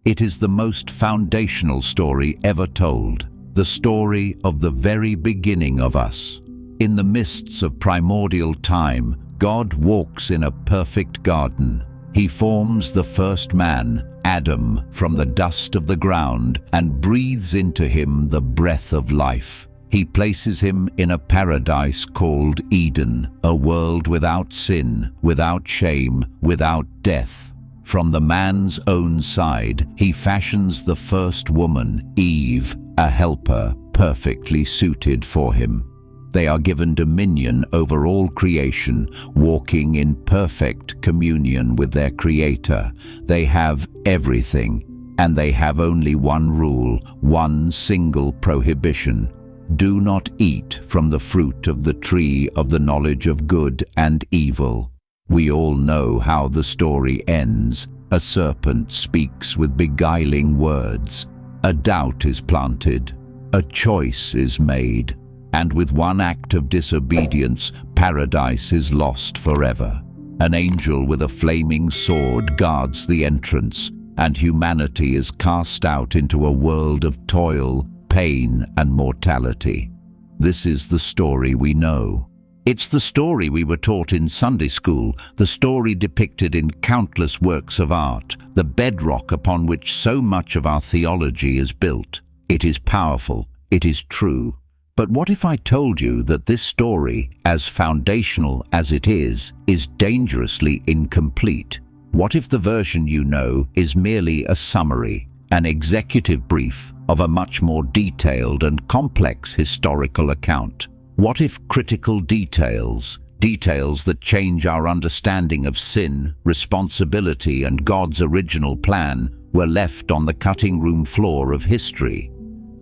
It is the most foundational story ever told, the story of the very beginning of us. In the mists of primordial time, God walks in a perfect garden. He forms the first man, Adam, from the dust of the ground and breathes into him the breath of life. He places him in a paradise called Eden, a world without sin, without shame, without death. From the man's own side, he fashions the first woman, Eve, a helper perfectly suited for him. They are given dominion over all creation, walking in perfect communion with their Creator. They have everything, and they have only one rule, one single prohibition. Do not eat from the fruit of the tree of the knowledge of good and evil. We all know how the story ends. A serpent speaks with beguiling words. A doubt is planted. A choice is made. And with one act of disobedience, paradise is lost forever. An angel with a flaming sword guards the entrance, and humanity is cast out into a world of toil, pain, and mortality. This is the story we know. It's the story we were taught in Sunday school, the story depicted in countless works of art, the bedrock upon which so much of our theology is built. It is powerful, it is true. But what if I told you that this story, as foundational as it is dangerously incomplete? What if the version you know is merely a summary, an executive brief of a much more detailed and complex historical account? What if critical details that change our understanding of sin, responsibility, and God's original plan were left on the cutting room floor of history?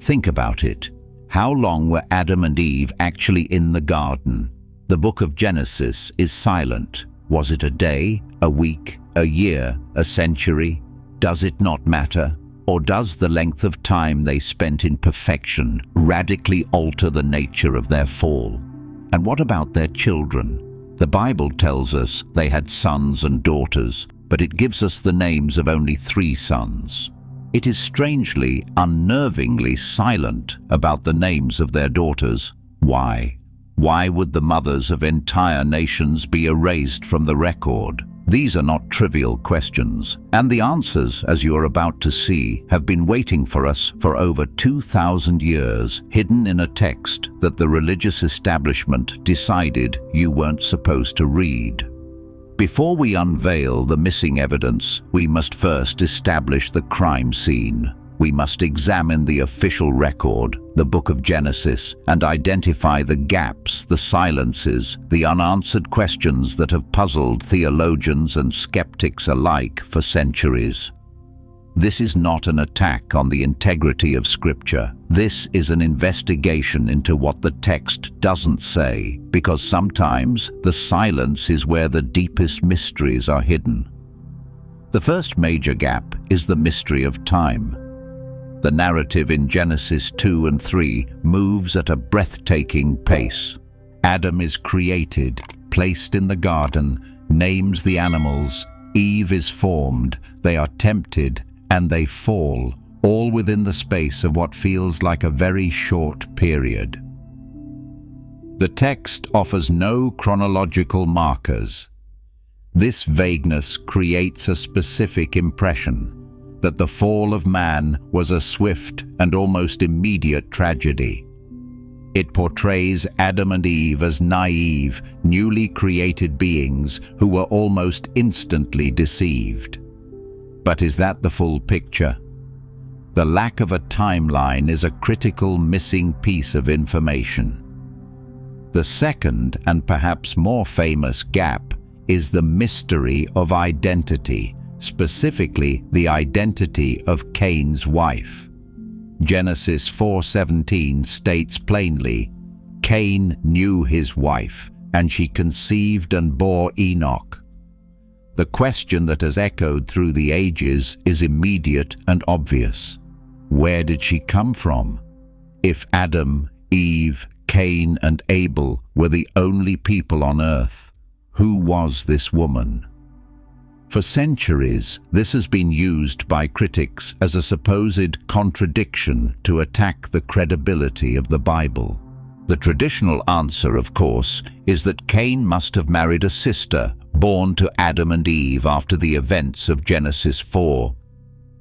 Think about it. How long were Adam and Eve actually in the garden? The book of Genesis is silent. Was it a day, a week, a year, a century? Does it not matter? Or does the length of time they spent in perfection radically alter the nature of their fall? And what about their children? The Bible tells us they had sons and daughters, but it gives us the names of only 3 sons. It is strangely, unnervingly silent about the names of their daughters. Why? Why would the mothers of entire nations be erased from the record? These are not trivial questions, and the answers, as you are about to see, have been waiting for us for over 2,000 years, hidden in a text that the religious establishment decided you weren't supposed to read. Before we unveil the missing evidence, we must first establish the crime scene. We must examine the official record, the Book of Genesis, and identify the gaps, the silences, the unanswered questions that have puzzled theologians and skeptics alike for centuries. This is not an attack on the integrity of Scripture. This is an investigation into what the text doesn't say, because sometimes the silence is where the deepest mysteries are hidden. The first major gap is the mystery of time. The narrative in Genesis 2 and 3 moves at a breathtaking pace. Adam is created, placed in the garden, names the animals, Eve is formed, they are tempted, and they fall, all within the space of what feels like a very short period. The text offers no chronological markers. This vagueness creates a specific impression that the fall of man was a swift and almost immediate tragedy. It portrays Adam and Eve as naive, newly created beings who were almost instantly deceived. But is that the full picture? The lack of a timeline is a critical missing piece of information. The second and perhaps more famous gap is the mystery of identity, specifically the identity of Cain's wife. Genesis 4:17 states plainly, Cain knew his wife, and she conceived and bore Enoch. The question that has echoed through the ages is immediate and obvious. Where did she come from? If Adam, Eve, Cain, and Abel were the only people on earth, who was this woman? For centuries, this has been used by critics as a supposed contradiction to attack the credibility of the Bible. The traditional answer, of course, is that Cain must have married a sister born to Adam and Eve after the events of Genesis 4.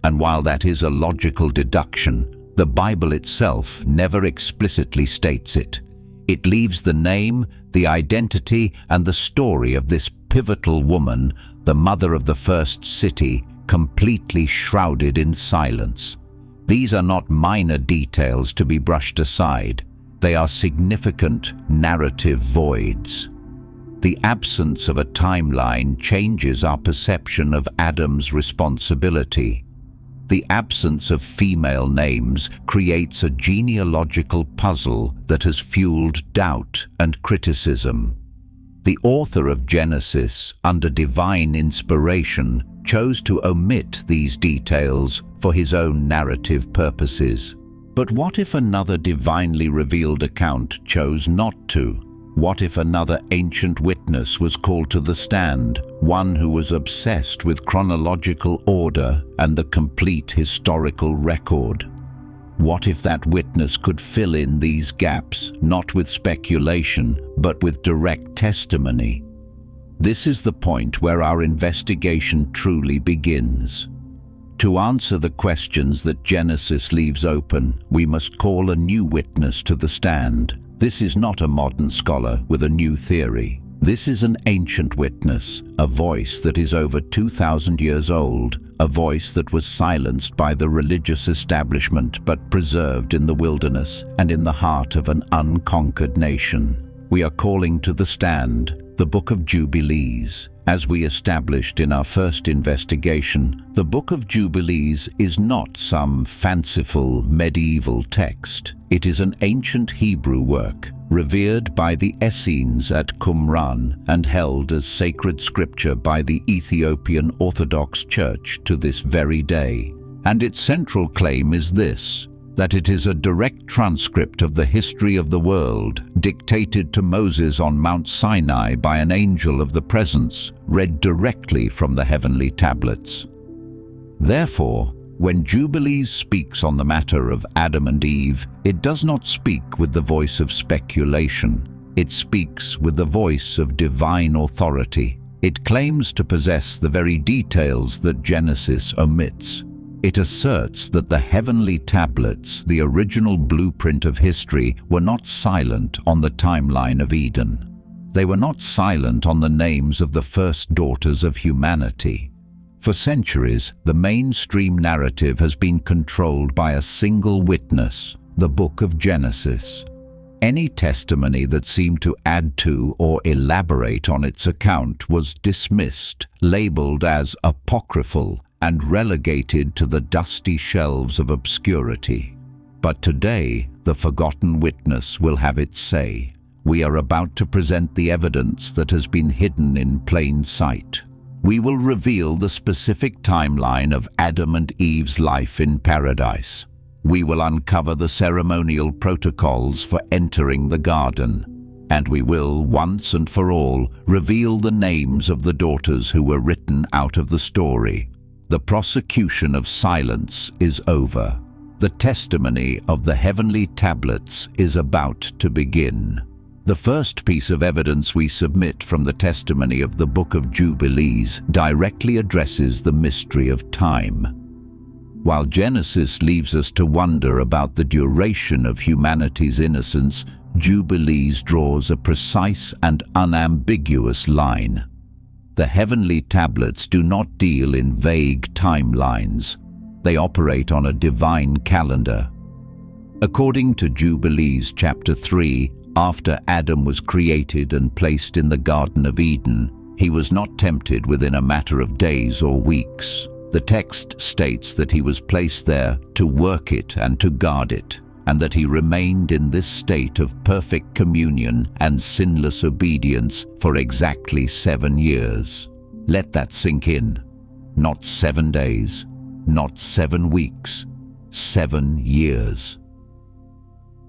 And while that is a logical deduction, the Bible itself never explicitly states it. It leaves the name, the identity, and the story of this pivotal woman, the mother of the first city, completely shrouded in silence. These are not minor details to be brushed aside. They are significant narrative voids. The absence of a timeline changes our perception of Adam's responsibility. The absence of female names creates a genealogical puzzle that has fueled doubt and criticism. The author of Genesis, under divine inspiration, chose to omit these details for his own narrative purposes. But what if another divinely revealed account chose not to? What if another ancient witness was called to the stand, one who was obsessed with chronological order and the complete historical record? What if that witness could fill in these gaps, not with speculation, but with direct testimony? This is the point where our investigation truly begins. To answer the questions that Genesis leaves open, we must call a new witness to the stand. This is not a modern scholar with a new theory. This is an ancient witness, a voice that is over 2,000 years old, a voice that was silenced by the religious establishment but preserved in the wilderness and in the heart of an unconquered nation. We are calling to the stand the Book of Jubilees. As we established in our first investigation, the Book of Jubilees is not some fanciful medieval text. It is an ancient Hebrew work, revered by the Essenes at Qumran and held as sacred scripture by the Ethiopian Orthodox Church to this very day. And its central claim is this: that it is a direct transcript of the history of the world, dictated to Moses on Mount Sinai by an angel of the presence, read directly from the heavenly tablets. Therefore, when Jubilees speaks on the matter of Adam and Eve, it does not speak with the voice of speculation. It speaks with the voice of divine authority. It claims to possess the very details that Genesis omits. It asserts that the heavenly tablets, the original blueprint of history, were not silent on the timeline of Eden. They were not silent on the names of the first daughters of humanity. For centuries, the mainstream narrative has been controlled by a single witness, the Book of Genesis. Any testimony that seemed to add to or elaborate on its account was dismissed, labeled as apocryphal, and relegated to the dusty shelves of obscurity. But today, the forgotten witness will have its say. We are about to present the evidence that has been hidden in plain sight. We will reveal the specific timeline of Adam and Eve's life in paradise. We will uncover the ceremonial protocols for entering the garden. And we will, once and for all, reveal the names of the daughters who were written out of the story. The prosecution of silence is over. The testimony of the heavenly tablets is about to begin. The first piece of evidence we submit from the testimony of the Book of Jubilees directly addresses the mystery of time. While Genesis leaves us to wonder about the duration of humanity's innocence, Jubilees draws a precise and unambiguous line. The heavenly tablets do not deal in vague timelines. They operate on a divine calendar. According to Jubilees chapter 3, after Adam was created and placed in the Garden of Eden, he was not tempted within a matter of days or weeks. The text states that he was placed there to work it and to guard it, and that he remained in this state of perfect communion and sinless obedience for exactly 7 years. Let that sink in. Not 7 days, not 7 weeks, 7 years.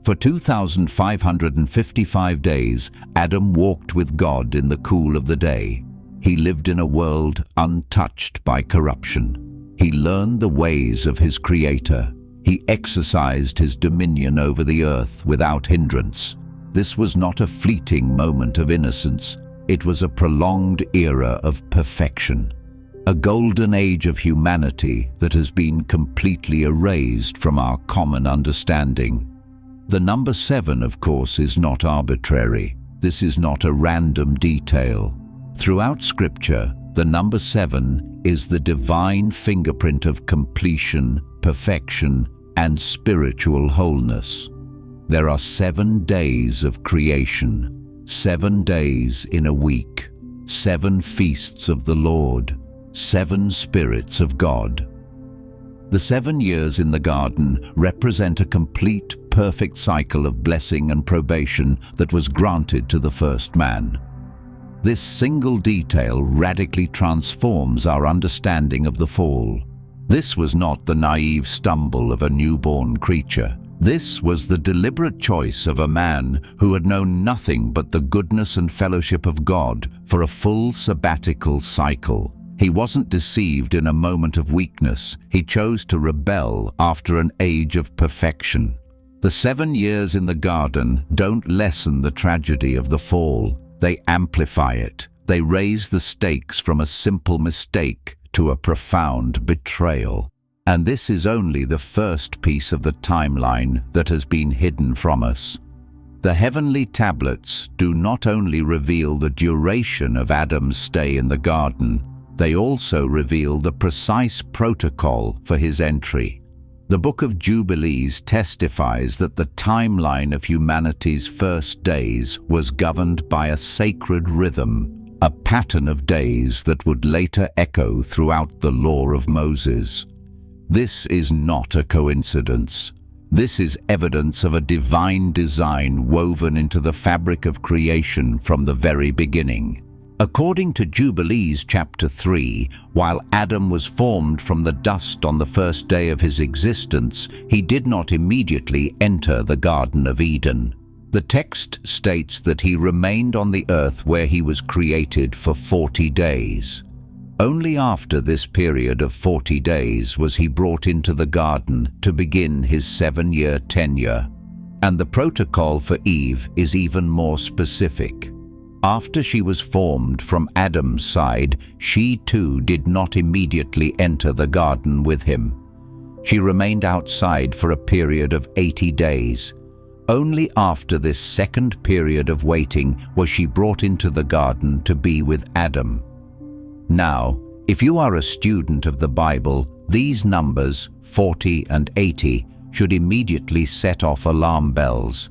For 2,555 days, Adam walked with God in the cool of the day. He lived in a world untouched by corruption. He learned the ways of his Creator. He exercised his dominion over the earth without hindrance. This was not a fleeting moment of innocence. It was a prolonged era of perfection. A golden age of humanity that has been completely erased from our common understanding. The number 7, of course, is not arbitrary. This is not a random detail. Throughout Scripture, the number 7 is the divine fingerprint of completion, perfection, and spiritual wholeness. There are 7 days of creation, 7 days in a week, 7 feasts of the Lord, 7 spirits of God. The 7 years in the garden represent a complete, perfect cycle of blessing and probation that was granted to the first man. This single detail radically transforms our understanding of the fall. This was not the naive stumble of a newborn creature. This was the deliberate choice of a man who had known nothing but the goodness and fellowship of God for a full sabbatical cycle. He wasn't deceived in a moment of weakness. He chose to rebel after an age of perfection. The 7 years in the garden don't lessen the tragedy of the fall. They amplify it. They raise the stakes from a simple mistake to a profound betrayal. And this is only the first piece of the timeline that has been hidden from us. The heavenly tablets do not only reveal the duration of Adam's stay in the garden, they also reveal the precise protocol for his entry. The Book of Jubilees testifies that the timeline of humanity's first days was governed by a sacred rhythm, a pattern of days that would later echo throughout the law of Moses. This is not a coincidence. This is evidence of a divine design woven into the fabric of creation from the very beginning. According to Jubilees chapter 3, while Adam was formed from the dust on the first day of his existence, he did not immediately enter the Garden of Eden. The text states that he remained on the earth where he was created for 40 days. Only after this period of 40 days was he brought into the garden to begin his 7-year tenure. And the protocol for Eve is even more specific. After she was formed from Adam's side, she too did not immediately enter the garden with him. She remained outside for a period of 80 days. Only after this second period of waiting was she brought into the garden to be with Adam. Now, if you are a student of the Bible, these numbers, 40 and 80, should immediately set off alarm bells.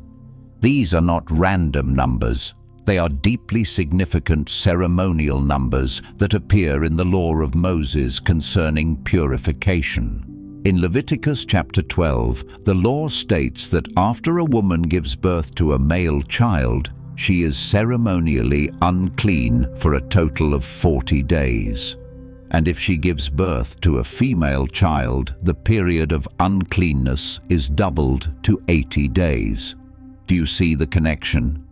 These are not random numbers. They are deeply significant ceremonial numbers that appear in the law of Moses concerning purification. In Leviticus chapter 12, the law states that after a woman gives birth to a male child, she is ceremonially unclean for a total of 40 days. And if she gives birth to a female child, the period of uncleanness is doubled to 80 days. Do you see the connection?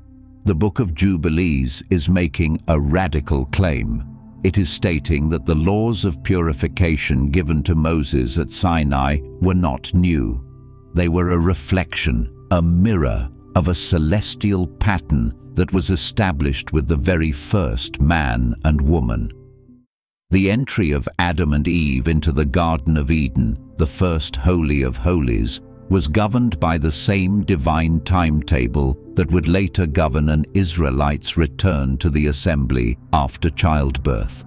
The Book of Jubilees is making a radical claim. It is stating that the laws of purification given to Moses at Sinai were not new. They were a reflection, a mirror of a celestial pattern that was established with the very first man and woman. The entry of Adam and Eve into the Garden of Eden, the first Holy of Holies, was governed by the same divine timetable that would later govern an Israelite's return to the assembly after childbirth.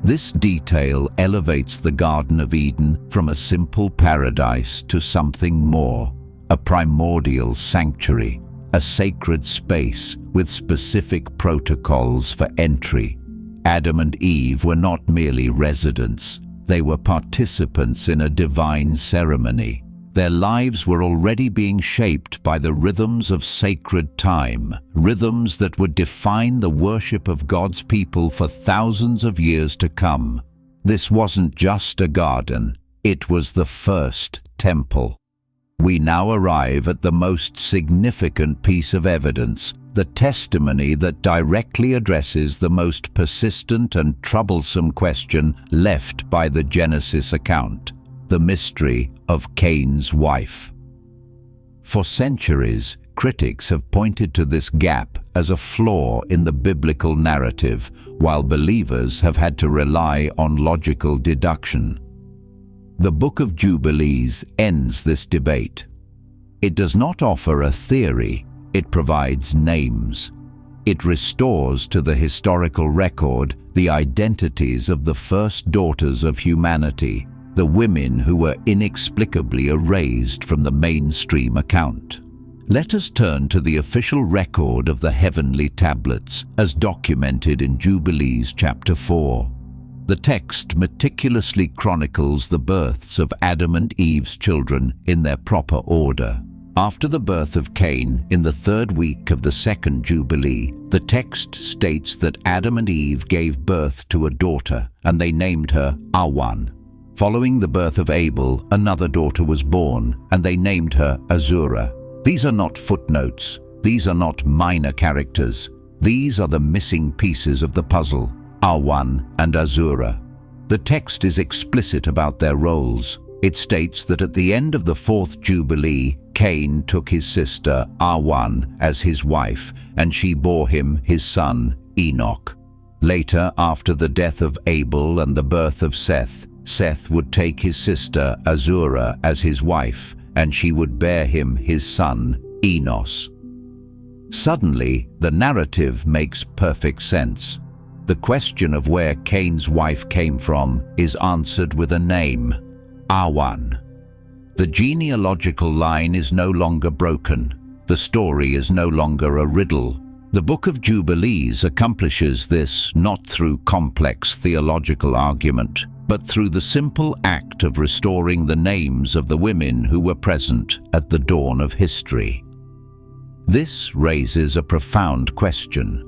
This detail elevates the Garden of Eden from a simple paradise to something more, a primordial sanctuary, a sacred space with specific protocols for entry. Adam and Eve were not merely residents, they were participants in a divine ceremony. Their lives were already being shaped by the rhythms of sacred time, rhythms that would define the worship of God's people for thousands of years to come. This wasn't just a garden, it was the first temple. We now arrive at the most significant piece of evidence the testimony that directly addresses the most persistent and troublesome question left by the Genesis account, the mystery of Cain's wife. For centuries, critics have pointed to this gap as a flaw in the biblical narrative, while believers have had to rely on logical deduction. The Book of Jubilees ends this debate. It does not offer a theory, it provides names. It restores to the historical record the identities of the first daughters of humanity, the women who were inexplicably erased from the mainstream account. Let us turn to the official record of the heavenly tablets as documented in Jubilees chapter 4. The text meticulously chronicles the births of Adam and Eve's children in their proper order. After the birth of Cain, in the 3rd week of the 2nd Jubilee, the text states that Adam and Eve gave birth to a daughter, and they named her Awan. Following the birth of Abel, another daughter was born, and they named her Azura. These are not footnotes. These are not minor characters. These are the missing pieces of the puzzle, Awan and Azura. The text is explicit about their roles. It states that at the end of the 4th Jubilee, Cain took his sister Awan as his wife, and she bore him his son Enoch. Later, after the death of Abel and the birth of Seth, Seth would take his sister Azura as his wife, and she would bear him his son Enos. Suddenly, the narrative makes perfect sense. The question of where Cain's wife came from is answered with a name, Awan. The genealogical line is no longer broken. The story is no longer a riddle. The Book of Jubilees accomplishes this not through complex theological argument, but through the simple act of restoring the names of the women who were present at the dawn of history. This raises a profound question.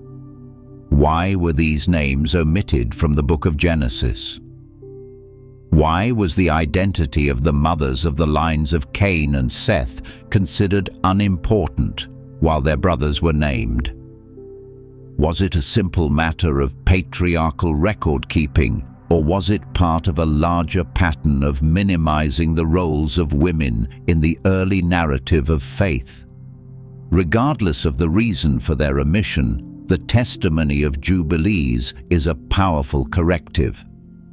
Why were these names omitted from the Book of Genesis? Why was the identity of the mothers of the lines of Cain and Seth considered unimportant while their brothers were named? Was it a simple matter of patriarchal record-keeping, or was it part of a larger pattern of minimizing the roles of women in the early narrative of faith? Regardless of the reason for their omission, the testimony of Jubilees is a powerful corrective.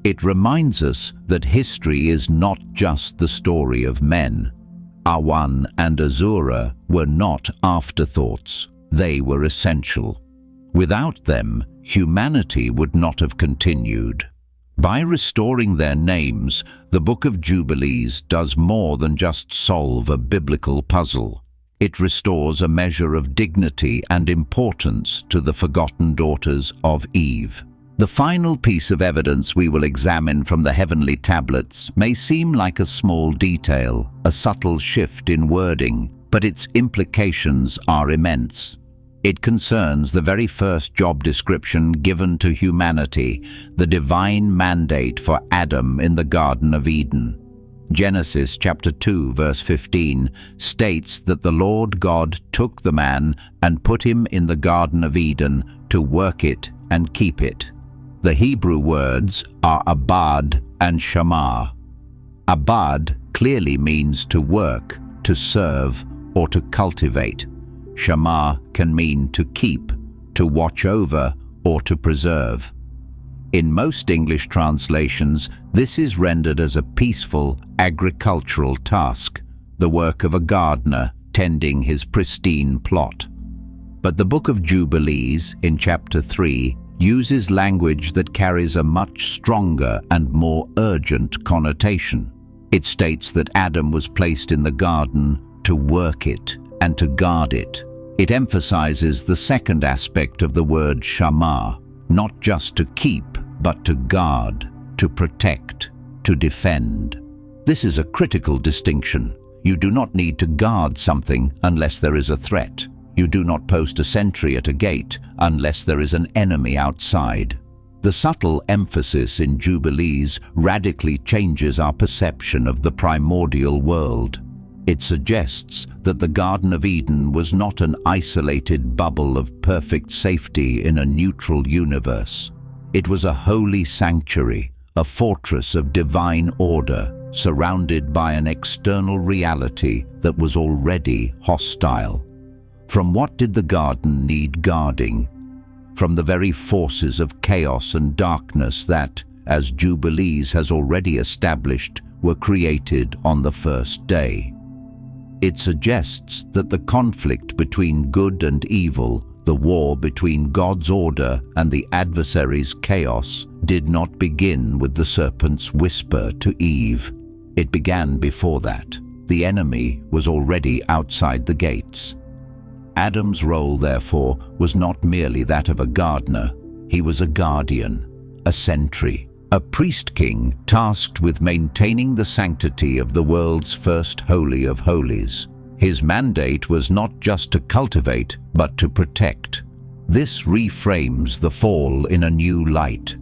It reminds us that history is not just the story of men. Awan and Azura were not afterthoughts. They were essential. Without them, humanity would not have continued. By restoring their names, the Book of Jubilees does more than just solve a biblical puzzle. It restores a measure of dignity and importance to the forgotten daughters of Eve. The final piece of evidence we will examine from the heavenly tablets may seem like a small detail, a subtle shift in wording, but its implications are immense. It concerns the very first job description given to humanity, the divine mandate for Adam in the Garden of Eden. Genesis chapter 2 verse 15 states that the Lord God took the man and put him in the Garden of Eden to work it and keep it. The Hebrew words are abad and shamar. Abad clearly means to work, to serve, or to cultivate. Shamar can mean to keep, to watch over, or to preserve. In most English translations, this is rendered as a peaceful, agricultural task, the work of a gardener tending his pristine plot. But the Book of Jubilees, in chapter 3, uses language that carries a much stronger and more urgent connotation. It states that Adam was placed in the garden to work it and to guard it. It emphasizes the second aspect of the word shamar, not just to keep, but to guard, to protect, to defend. This is a critical distinction. You do not need to guard something unless there is a threat. You do not post a sentry at a gate unless there is an enemy outside. The subtle emphasis in Jubilees radically changes our perception of the primordial world. It suggests that the Garden of Eden was not an isolated bubble of perfect safety in a neutral universe. It was a holy sanctuary, a fortress of divine order, surrounded by an external reality that was already hostile. From what did the garden need guarding? From the very forces of chaos and darkness that, as Jubilees has already established, were created on the first day. It suggests that the conflict between good and evil, the war between God's order and the adversary's chaos, did not begin with the serpent's whisper to Eve. It began before that. The enemy was already outside the gates. Adam's role, therefore, was not merely that of a gardener. He was a guardian, a sentry, a priest-king tasked with maintaining the sanctity of the world's first Holy of Holies. His mandate was not just to cultivate, but to protect. This reframes the fall in a new light.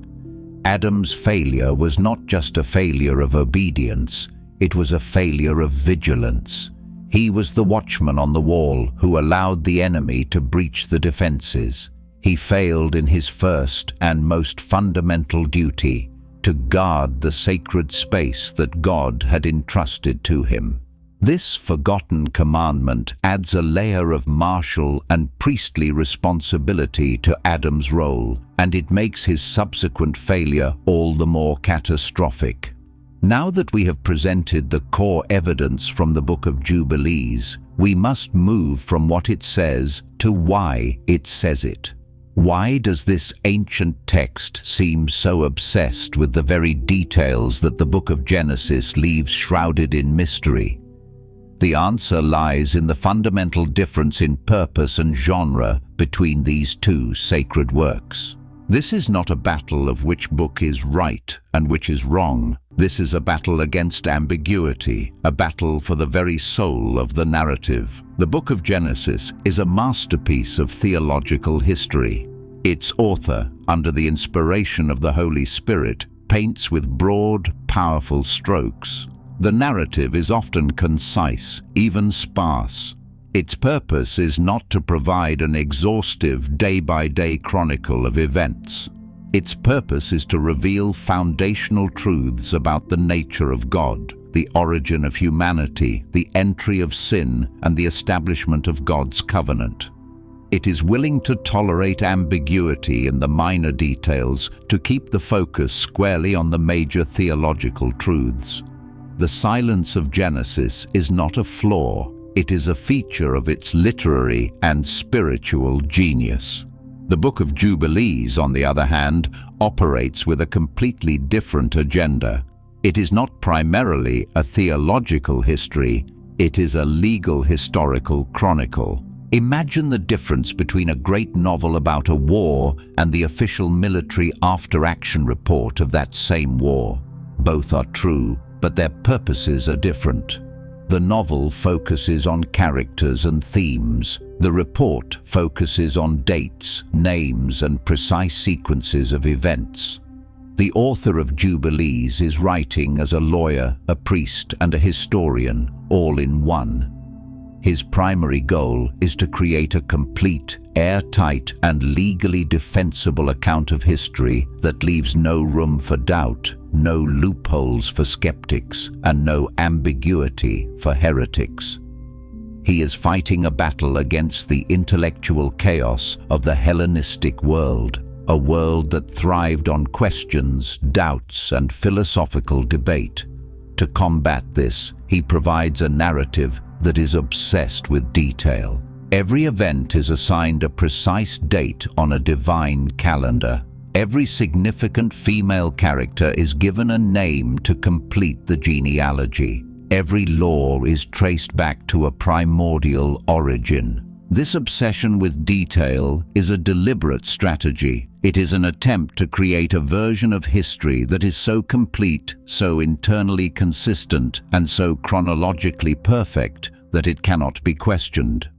Adam's failure was not just a failure of obedience, it was a failure of vigilance. He was the watchman on the wall who allowed the enemy to breach the defenses. He failed in his first and most fundamental duty, to guard the sacred space that God had entrusted to him. This forgotten commandment adds a layer of martial and priestly responsibility to Adam's role, and it makes his subsequent failure all the more catastrophic. Now that we have presented the core evidence from the Book of Jubilees, we must move from what it says to why it says it. Why does this ancient text seem so obsessed with the very details that the Book of Genesis leaves shrouded in mystery? The answer lies in the fundamental difference in purpose and genre between these two sacred works. This is not a battle of which book is right and which is wrong. This is a battle against ambiguity, a battle for the very soul of the narrative. The Book of Genesis is a masterpiece of theological history. Its author, under the inspiration of the Holy Spirit, paints with broad, powerful strokes. The narrative is often concise, even sparse. Its purpose is not to provide an exhaustive day-by-day chronicle of events. Its purpose is to reveal foundational truths about the nature of God, the origin of humanity, the entry of sin, and the establishment of God's covenant. It is willing to tolerate ambiguity in the minor details to keep the focus squarely on the major theological truths. The silence of Genesis is not a flaw, it is a feature of its literary and spiritual genius. The Book of Jubilees, on the other hand, operates with a completely different agenda. It is not primarily a theological history, it is a legal historical chronicle. Imagine the difference between a great novel about a war and the official military after-action report of that same war. Both are true, but their purposes are different. The novel focuses on characters and themes. The report focuses on dates, names, and precise sequences of events. The author of Jubilees is writing as a lawyer, a priest, and a historian, all in one. His primary goal is to create a complete, airtight, and legally defensible account of history that leaves no room for doubt, no loopholes for skeptics, and no ambiguity for heretics. He is fighting a battle against the intellectual chaos of the Hellenistic world, a world that thrived on questions, doubts, and philosophical debate. To combat this, he provides a narrative that is obsessed with detail. Every event is assigned a precise date on a divine calendar. Every significant female character is given a name to complete the genealogy. Every law is traced back to a primordial origin. This obsession with detail is a deliberate strategy. It is an attempt to create a version of history that is so complete, so internally consistent, and so chronologically perfect that it cannot be questioned.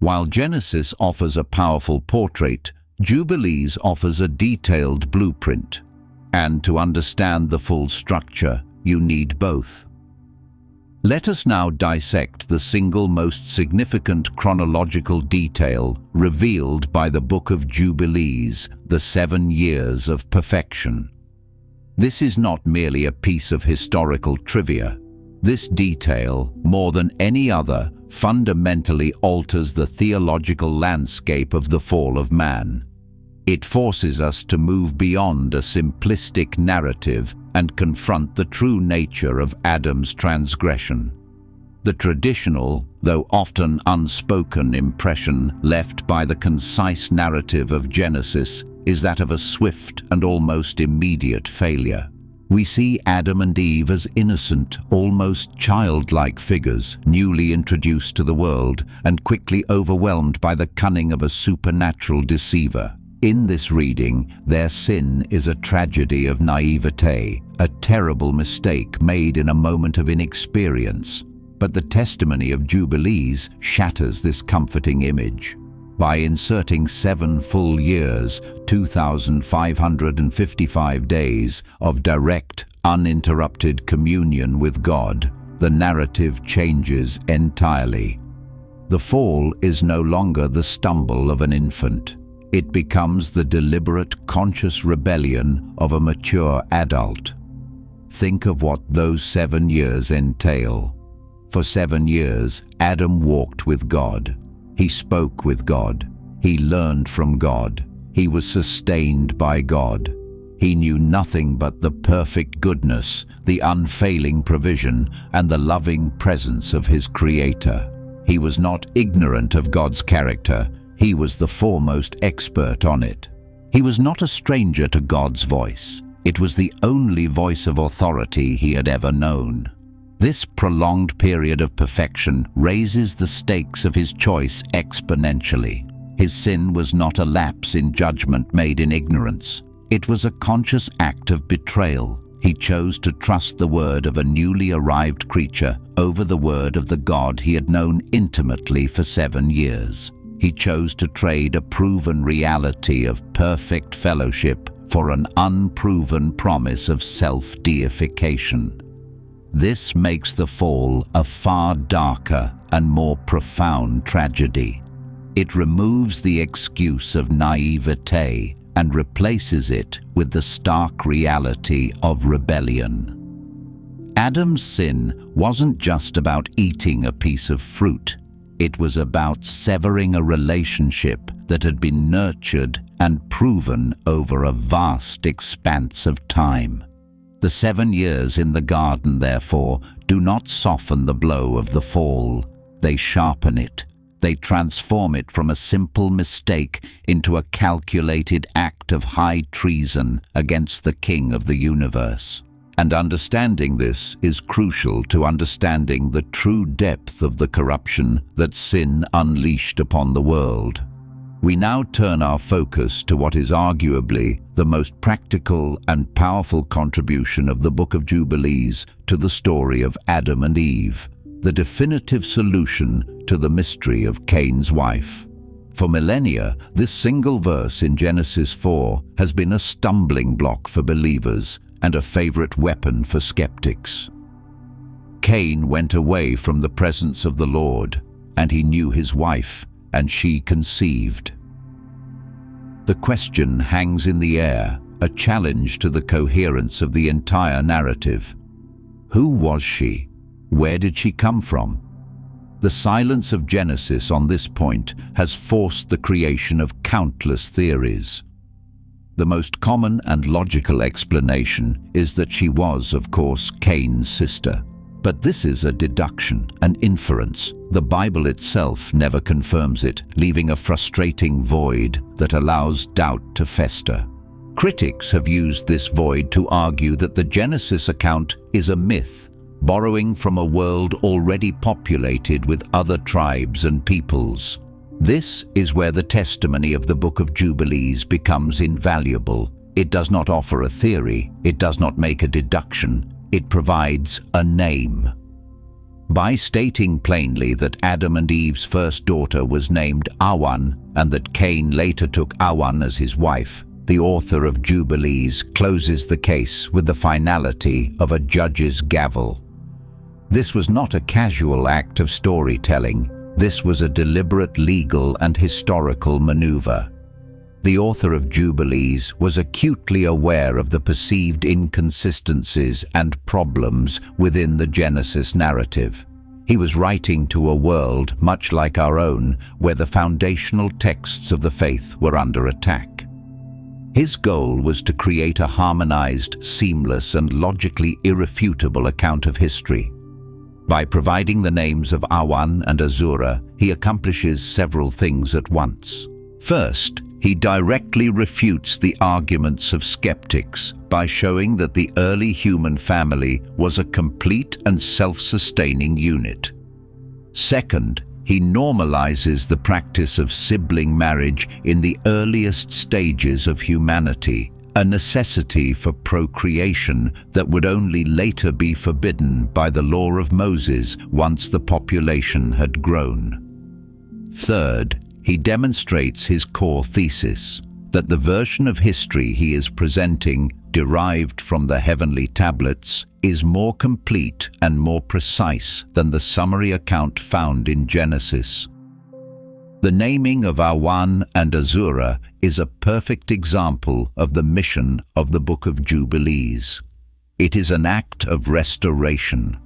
While Genesis offers a powerful portrait, Jubilees offers a detailed blueprint. And to understand the full structure, you need both. Let us now dissect the single most significant chronological detail revealed by the Book of Jubilees, the 7 years of perfection. This is not merely a piece of historical trivia. This detail, more than any other, fundamentally alters the theological landscape of the fall of man. It forces us to move beyond a simplistic narrative and confront the true nature of Adam's transgression. The traditional, though often unspoken, impression left by the concise narrative of Genesis is that of a swift and almost immediate failure. We see Adam and Eve as innocent, almost childlike figures, newly introduced to the world and quickly overwhelmed by the cunning of a supernatural deceiver. In this reading, their sin is a tragedy of naivete, a terrible mistake made in a moment of inexperience. But the testimony of Jubilees shatters this comforting image. By inserting 7 full years, 2,555 days of direct, uninterrupted communion with God, the narrative changes entirely. The fall is no longer the stumble of an infant. It becomes the deliberate, conscious rebellion of a mature adult. Think of what those 7 years entail. For 7 years, Adam walked with God. He spoke with God. He learned from God. He was sustained by God. He knew nothing but the perfect goodness, the unfailing provision, and the loving presence of his Creator. He was not ignorant of God's character. He was the foremost expert on it. He was not a stranger to God's voice. It was the only voice of authority he had ever known. This prolonged period of perfection raises the stakes of his choice exponentially. His sin was not a lapse in judgment made in ignorance. It was a conscious act of betrayal. He chose to trust the word of a newly arrived creature over the word of the God he had known intimately for 7 years. He chose to trade a proven reality of perfect fellowship for an unproven promise of self-deification. This makes the fall a far darker and more profound tragedy. It removes the excuse of naivete and replaces it with the stark reality of rebellion. Adam's sin wasn't just about eating a piece of fruit. It was about severing a relationship that had been nurtured and proven over a vast expanse of time. The 7 years in the garden, therefore, do not soften the blow of the fall. They sharpen it. They transform it from a simple mistake into a calculated act of high treason against the King of the universe. And understanding this is crucial to understanding the true depth of the corruption that sin unleashed upon the world. We now turn our focus to what is arguably the most practical and powerful contribution of the Book of Jubilees to the story of Adam and Eve, the definitive solution to the mystery of Cain's wife. For millennia, this single verse in Genesis 4 has been a stumbling block for believers and a favorite weapon for skeptics. Cain went away from the presence of the Lord, and he knew his wife, and she conceived. The question hangs in the air, a challenge to the coherence of the entire narrative. Who was she? Where did she come from? The silence of Genesis on this point has forced the creation of countless theories. The most common and logical explanation is that she was, of course, Cain's sister. But this is a deduction, an inference. The Bible itself never confirms it, leaving a frustrating void that allows doubt to fester. Critics have used this void to argue that the Genesis account is a myth, borrowing from a world already populated with other tribes and peoples. This is where the testimony of the Book of Jubilees becomes invaluable. It does not offer a theory, it does not make a deduction, it provides a name. By stating plainly that Adam and Eve's first daughter was named Awan and that Cain later took Awan as his wife, the author of Jubilees closes the case with the finality of a judge's gavel. This was not a casual act of storytelling. This was a deliberate legal and historical maneuver. The author of Jubilees was acutely aware of the perceived inconsistencies and problems within the Genesis narrative. He was writing to a world much like our own, where the foundational texts of the faith were under attack. His goal was to create a harmonized, seamless, and logically irrefutable account of history. By providing the names of Awan and Azura, he accomplishes several things at once. First, he directly refutes the arguments of skeptics by showing that the early human family was a complete and self-sustaining unit. Second, he normalizes the practice of sibling marriage in the earliest stages of humanity, a necessity for procreation that would only later be forbidden by the law of Moses once the population had grown. Third, he demonstrates his core thesis, that the version of history he is presenting, derived from the heavenly tablets, is more complete and more precise than the summary account found in Genesis. The naming of Awan and Azura is a perfect example of the mission of the Book of Jubilees. It is an act of restoration.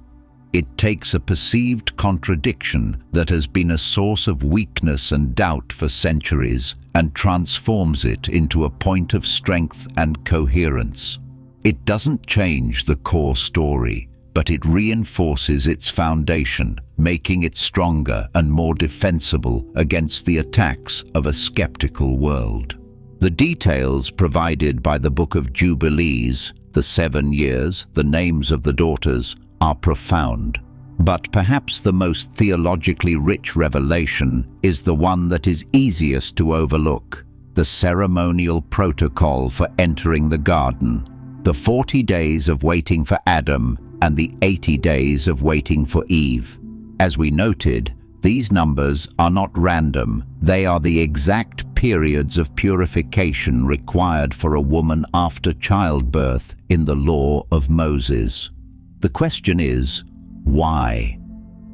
It takes a perceived contradiction that has been a source of weakness and doubt for centuries and transforms it into a point of strength and coherence. It doesn't change the core story, but it reinforces its foundation, making it stronger and more defensible against the attacks of a skeptical world. The details provided by the Book of Jubilees, the 7 years, the names of the daughters, are profound. But perhaps the most theologically rich revelation is the one that is easiest to overlook: the ceremonial protocol for entering the garden, the 40 days of waiting for Adam and the 80 days of waiting for Eve. As we noted, these numbers are not random. They are the exact periods of purification required for a woman after childbirth in the law of Moses. The question is, why?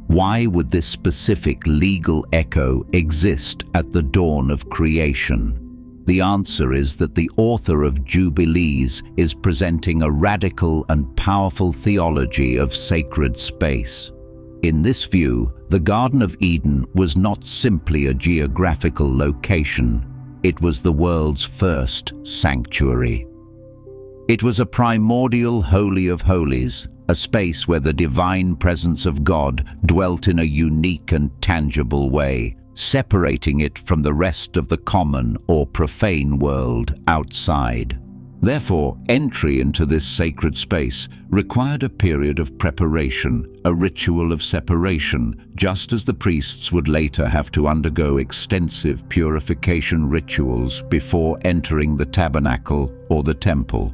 Why would this specific legal echo exist at the dawn of creation? The answer is that the author of Jubilees is presenting a radical and powerful theology of sacred space. In this view, the Garden of Eden was not simply a geographical location. It was the world's first sanctuary. It was a primordial holy of holies, a space where the divine presence of God dwelt in a unique and tangible way, separating it from the rest of the common or profane world outside. Therefore, entry into this sacred space required a period of preparation, a ritual of separation, just as the priests would later have to undergo extensive purification rituals before entering the tabernacle or the temple.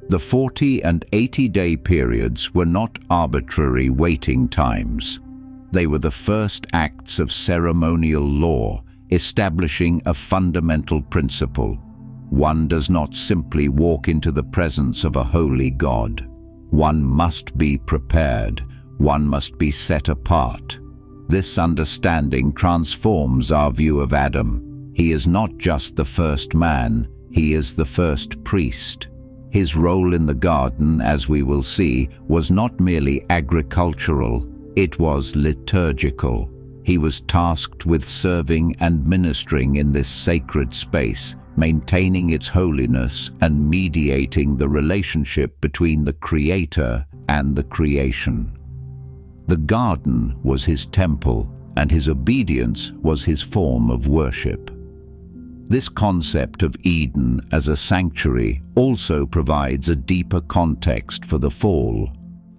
The 40 and 80-day periods were not arbitrary waiting times. They were the first acts of ceremonial law, establishing a fundamental principle. One does not simply walk into the presence of a holy God. One must be prepared. One must be set apart. This understanding transforms our view of Adam. He is not just the first man, he is the first priest. His role in the garden, as we will see, was not merely agricultural, it was liturgical. He was tasked with serving and ministering in this sacred space, maintaining its holiness and mediating the relationship between the Creator and the creation. The garden was his temple, and his obedience was his form of worship. This concept of Eden as a sanctuary also provides a deeper context for the fall.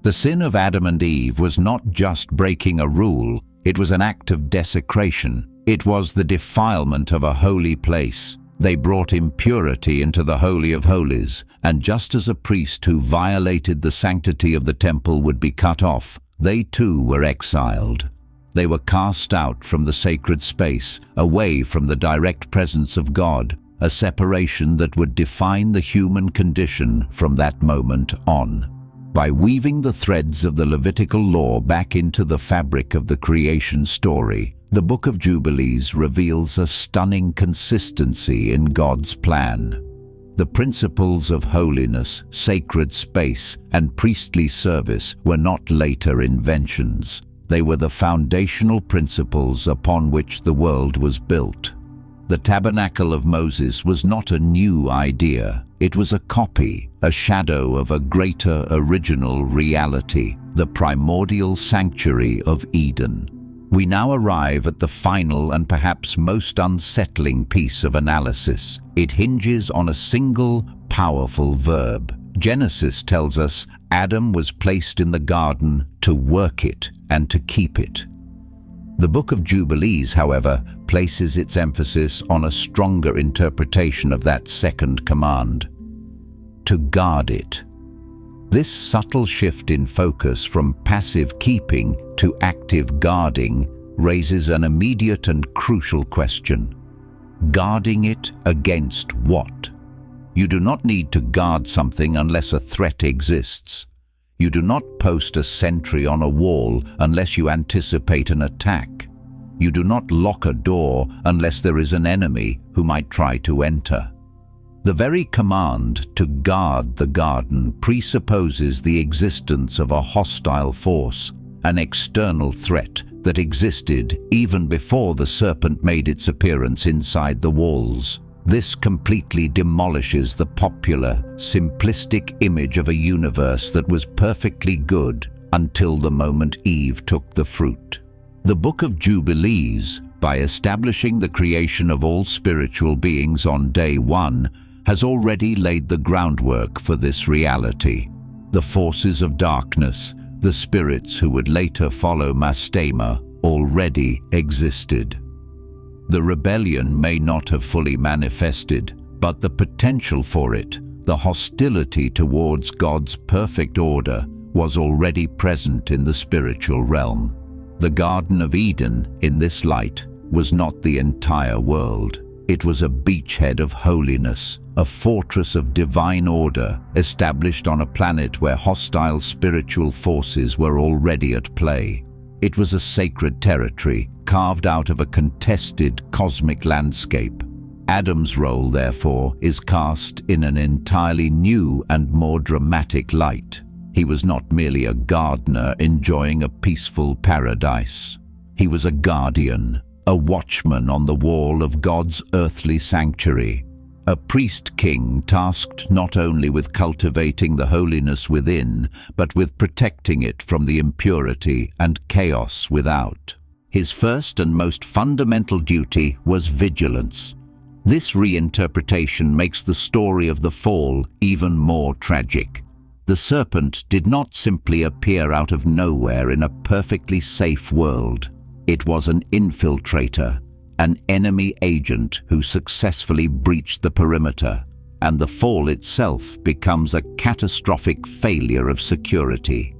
The sin of Adam and Eve was not just breaking a rule, it was an act of desecration. It was the defilement of a holy place. They brought impurity into the Holy of Holies, and just as a priest who violated the sanctity of the temple would be cut off, they too were exiled. They were cast out from the sacred space, away from the direct presence of God, a separation that would define the human condition from that moment on. By weaving the threads of the Levitical law back into the fabric of the creation story, the Book of Jubilees reveals a stunning consistency in God's plan. The principles of holiness, sacred space, and priestly service were not later inventions. They were the foundational principles upon which the world was built. The tabernacle of Moses was not a new idea. It was a copy, a shadow of a greater original reality, the primordial sanctuary of Eden. We now arrive at the final and perhaps most unsettling piece of analysis. It hinges on a single, powerful verb. Genesis tells us Adam was placed in the garden to work it and to keep it. The Book of Jubilees, however, places its emphasis on a stronger interpretation of that second command: to guard it. This subtle shift in focus from passive keeping to active guarding raises an immediate and crucial question. Guarding it against what? You do not need to guard something unless a threat exists. You do not post a sentry on a wall unless you anticipate an attack. You do not lock a door unless there is an enemy who might try to enter. The very command to guard the garden presupposes the existence of a hostile force, an external threat that existed even before the serpent made its appearance inside the walls. This completely demolishes the popular, simplistic image of a universe that was perfectly good until the moment Eve took the fruit. The Book of Jubilees, by establishing the creation of all spiritual beings on day one, has already laid the groundwork for this reality. The forces of darkness, the spirits who would later follow Mastema, already existed. The rebellion may not have fully manifested, but the potential for it, the hostility towards God's perfect order, was already present in the spiritual realm. The Garden of Eden, in this light, was not the entire world. It was a beachhead of holiness, a fortress of divine order, established on a planet where hostile spiritual forces were already at play. It was a sacred territory, carved out of a contested cosmic landscape. Adam's role, therefore, is cast in an entirely new and more dramatic light. He was not merely a gardener enjoying a peaceful paradise. He was a guardian, a watchman on the wall of God's earthly sanctuary, a priest-king tasked not only with cultivating the holiness within, but with protecting it from the impurity and chaos without. His first and most fundamental duty was vigilance. This reinterpretation makes the story of the fall even more tragic. The serpent did not simply appear out of nowhere in a perfectly safe world. It was an infiltrator, an enemy agent who successfully breached the perimeter, and the fall itself becomes a catastrophic failure of security.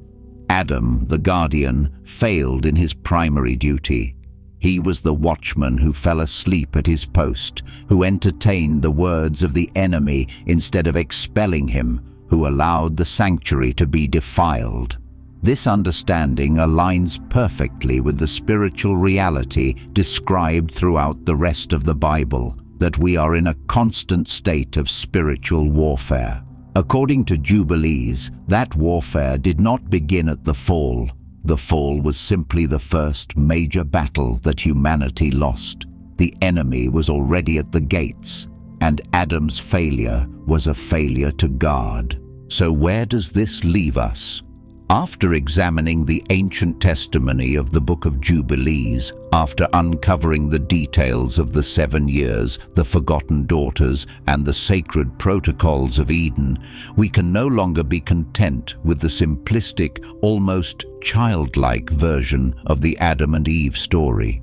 Adam, the guardian, failed in his primary duty. He was the watchman who fell asleep at his post, who entertained the words of the enemy instead of expelling him, who allowed the sanctuary to be defiled. This understanding aligns perfectly with the spiritual reality described throughout the rest of the Bible, that we are in a constant state of spiritual warfare. According to Jubilees, that warfare did not begin at the fall. The fall was simply the first major battle that humanity lost. The enemy was already at the gates, and Adam's failure was a failure to guard. So where does this leave us? After examining the ancient testimony of the Book of Jubilees, after uncovering the details of the 7 years, the forgotten daughters, and the sacred protocols of Eden, we can no longer be content with the simplistic, almost childlike version of the Adam and Eve story.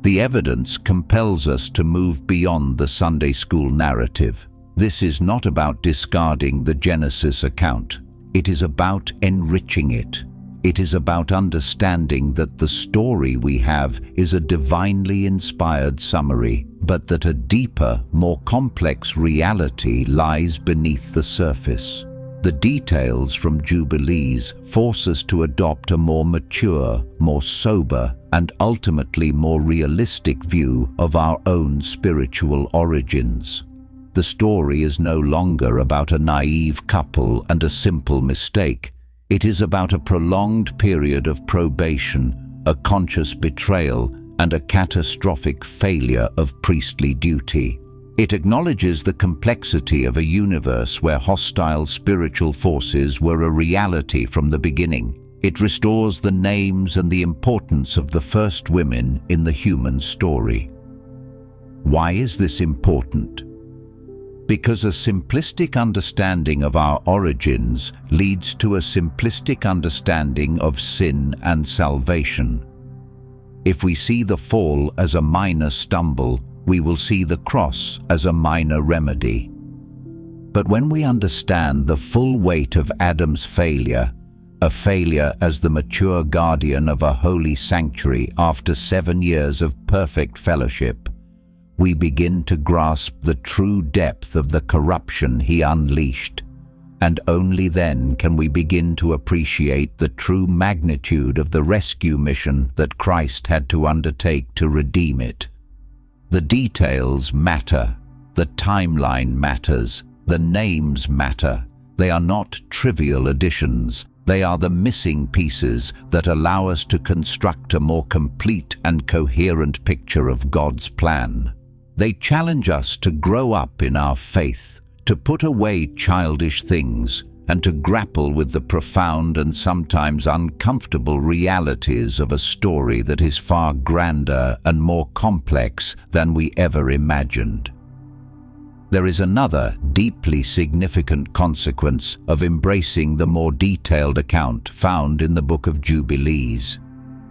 The evidence compels us to move beyond the Sunday school narrative. This is not about discarding the Genesis account. It is about enriching it. It is about understanding that the story we have is a divinely inspired summary, but that a deeper, more complex reality lies beneath the surface. The details from Jubilees force us to adopt a more mature, more sober, and ultimately more realistic view of our own spiritual origins. The story is no longer about a naive couple and a simple mistake. It is about a prolonged period of probation, a conscious betrayal, and a catastrophic failure of priestly duty. It acknowledges the complexity of a universe where hostile spiritual forces were a reality from the beginning. It restores the names and the importance of the first women in the human story. Why is this important? Because a simplistic understanding of our origins leads to a simplistic understanding of sin and salvation. If we see the fall as a minor stumble, we will see the cross as a minor remedy. But when we understand the full weight of Adam's failure, a failure as the mature guardian of a holy sanctuary after 7 years of perfect fellowship, we begin to grasp the true depth of the corruption he unleashed, and only then can we begin to appreciate the true magnitude of the rescue mission that Christ had to undertake to redeem it. The details matter, the timeline matters, the names matter. They are not trivial additions. They are the missing pieces that allow us to construct a more complete and coherent picture of God's plan. They challenge us to grow up in our faith, to put away childish things, and to grapple with the profound and sometimes uncomfortable realities of a story that is far grander and more complex than we ever imagined. There is another deeply significant consequence of embracing the more detailed account found in the Book of Jubilees.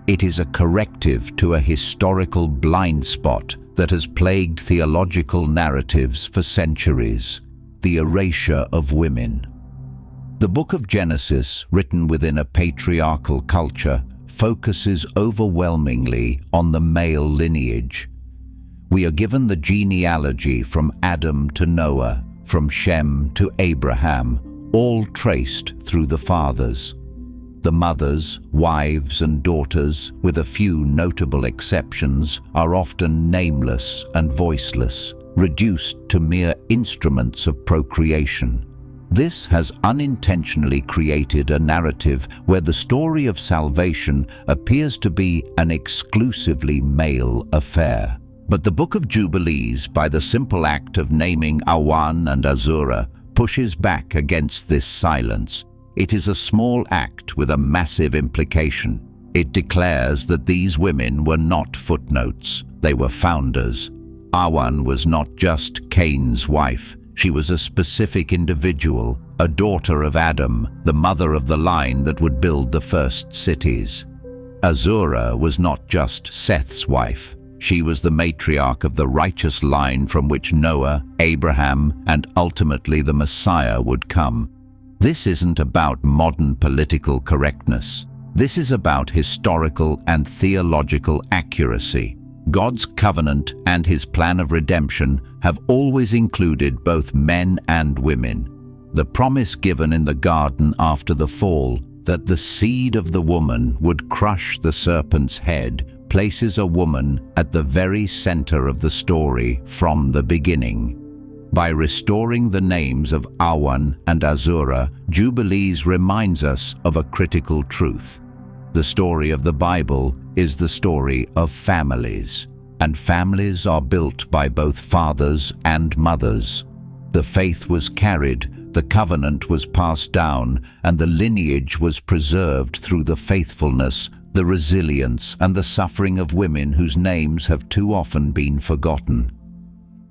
It is a corrective to a historical blind spot that has plagued theological narratives for centuries: the erasure of women. The Book of Genesis, written within a patriarchal culture, focuses overwhelmingly on the male lineage. We are given the genealogy from Adam to Noah, from Shem to Abraham, all traced through the fathers. The mothers, wives, and daughters, with a few notable exceptions, are often nameless and voiceless, reduced to mere instruments of procreation. This has unintentionally created a narrative where the story of salvation appears to be an exclusively male affair. But the Book of Jubilees, by the simple act of naming Awan and Azura, pushes back against this silence. It is a small act with a massive implication. It declares that these women were not footnotes, they were founders. Awan was not just Cain's wife. She was a specific individual, a daughter of Adam, the mother of the line that would build the first cities. Azura was not just Seth's wife. She was the matriarch of the righteous line from which Noah, Abraham, and ultimately the Messiah would come. This isn't about modern political correctness. This is about historical and theological accuracy. God's covenant and his plan of redemption have always included both men and women. The promise given in the garden after the fall, that the seed of the woman would crush the serpent's head, places a woman at the very center of the story from the beginning. By restoring the names of Awan and Azura, Jubilees reminds us of a critical truth. The story of the Bible is the story of families, and families are built by both fathers and mothers. The faith was carried, the covenant was passed down, and the lineage was preserved through the faithfulness, the resilience, and the suffering of women whose names have too often been forgotten.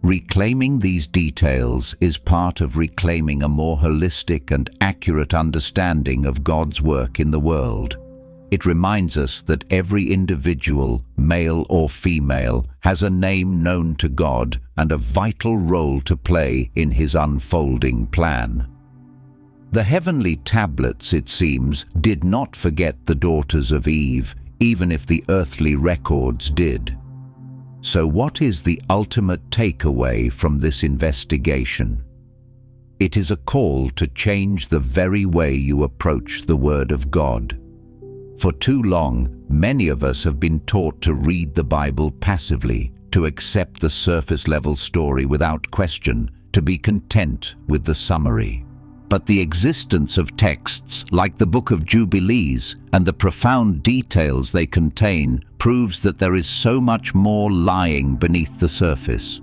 Reclaiming these details is part of reclaiming a more holistic and accurate understanding of God's work in the world. It reminds us that every individual, male or female, has a name known to God and a vital role to play in his unfolding plan. The heavenly tablets, it seems, did not forget the daughters of Eve, even if the earthly records did. So what is the ultimate takeaway from this investigation? It is a call to change the very way you approach the Word of God. For too long, many of us have been taught to read the Bible passively, to accept the surface-level story without question, to be content with the summary. But the existence of texts like the Book of Jubilees and the profound details they contain proves that there is so much more lying beneath the surface.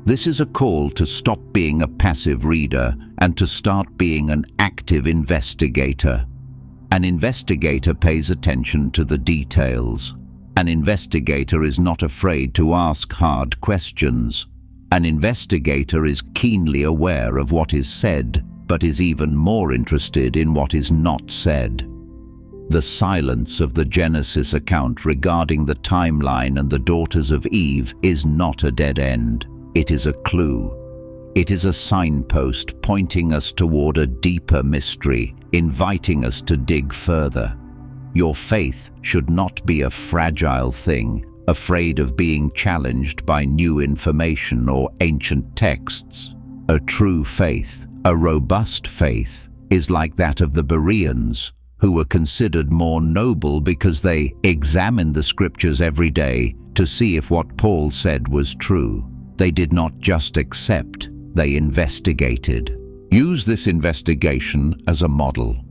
This is a call to stop being a passive reader and to start being an active investigator. An investigator pays attention to the details. An investigator is not afraid to ask hard questions. An investigator is keenly aware of what is said, but is even more interested in what is not said. The silence of the Genesis account regarding the timeline and the daughters of Eve is not a dead end. It is a clue. It is a signpost pointing us toward a deeper mystery, inviting us to dig further. Your faith should not be a fragile thing, afraid of being challenged by new information or ancient texts. A true faith, a robust faith, is like that of the Bereans, who were considered more noble because they examined the scriptures every day to see if what Paul said was true. They did not just accept, they investigated. Use this investigation as a model.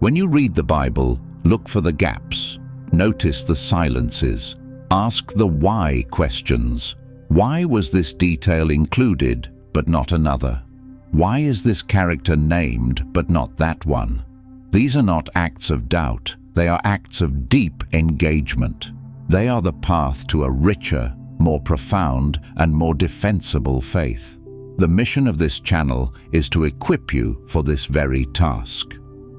When you read the Bible, look for the gaps. Notice the silences. Ask the why questions. Why was this detail included, but not another? Why is this character named, but not that one? These are not acts of doubt. They are acts of deep engagement. They are the path to a richer, more profound, and more defensible faith. The mission of this channel is to equip you for this very task.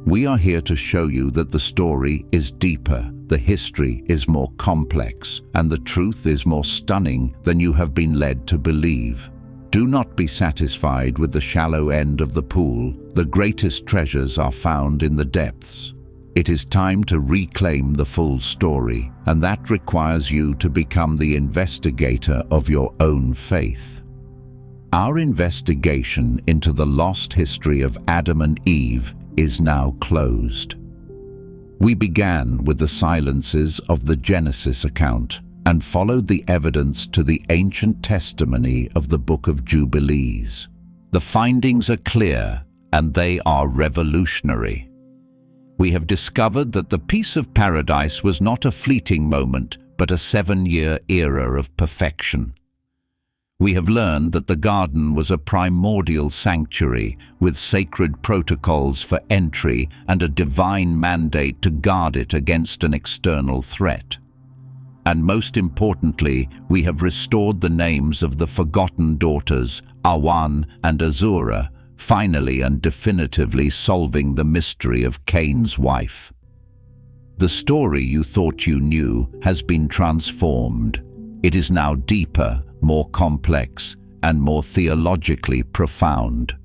We are here to show you that the story is deeper, the history is more complex, and the truth is more stunning than you have been led to believe. Do not be satisfied with the shallow end of the pool. The greatest treasures are found in the depths. It is time to reclaim the full story, and that requires you to become the investigator of your own faith. Our investigation into the lost history of Adam and Eve is now closed. We began with the silences of the Genesis account and followed the evidence to the ancient testimony of the Book of Jubilees. The findings are clear, and they are revolutionary. We have discovered that the peace of paradise was not a fleeting moment, but a 7-year era of perfection. We have learned that the garden was a primordial sanctuary with sacred protocols for entry and a divine mandate to guard it against an external threat. And most importantly, we have restored the names of the forgotten daughters, Awan and Azura, finally and definitively solving the mystery of Cain's wife. The story you thought you knew has been transformed. It is now deeper, more complex, and more theologically profound.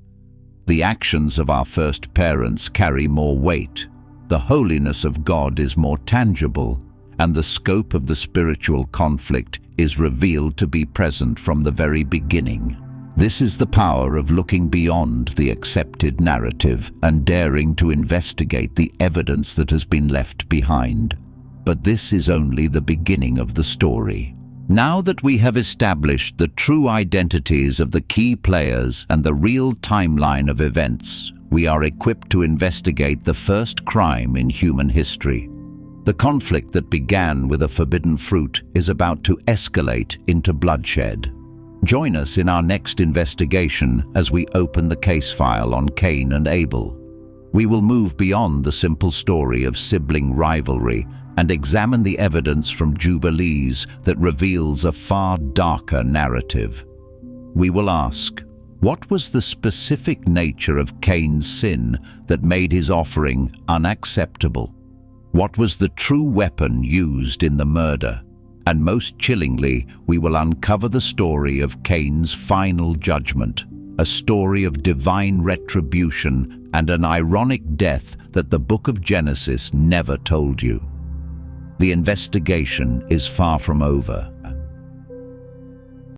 The actions of our first parents carry more weight. The holiness of God is more tangible, and the scope of the spiritual conflict is revealed to be present from the very beginning. This is the power of looking beyond the accepted narrative and daring to investigate the evidence that has been left behind. But this is only the beginning of the story. Now that we have established the true identities of the key players and the real timeline of events, we are equipped to investigate the first crime in human history. The conflict that began with a forbidden fruit is about to escalate into bloodshed. Join us in our next investigation as we open the case file on Cain and Abel. We will move beyond the simple story of sibling rivalry and examine the evidence from Jubilees that reveals a far darker narrative. We will ask, what was the specific nature of Cain's sin that made his offering unacceptable? What was the true weapon used in the murder? And most chillingly, we will uncover the story of Cain's final judgment, a story of divine retribution and an ironic death that the Book of Genesis never told you. The investigation is far from over.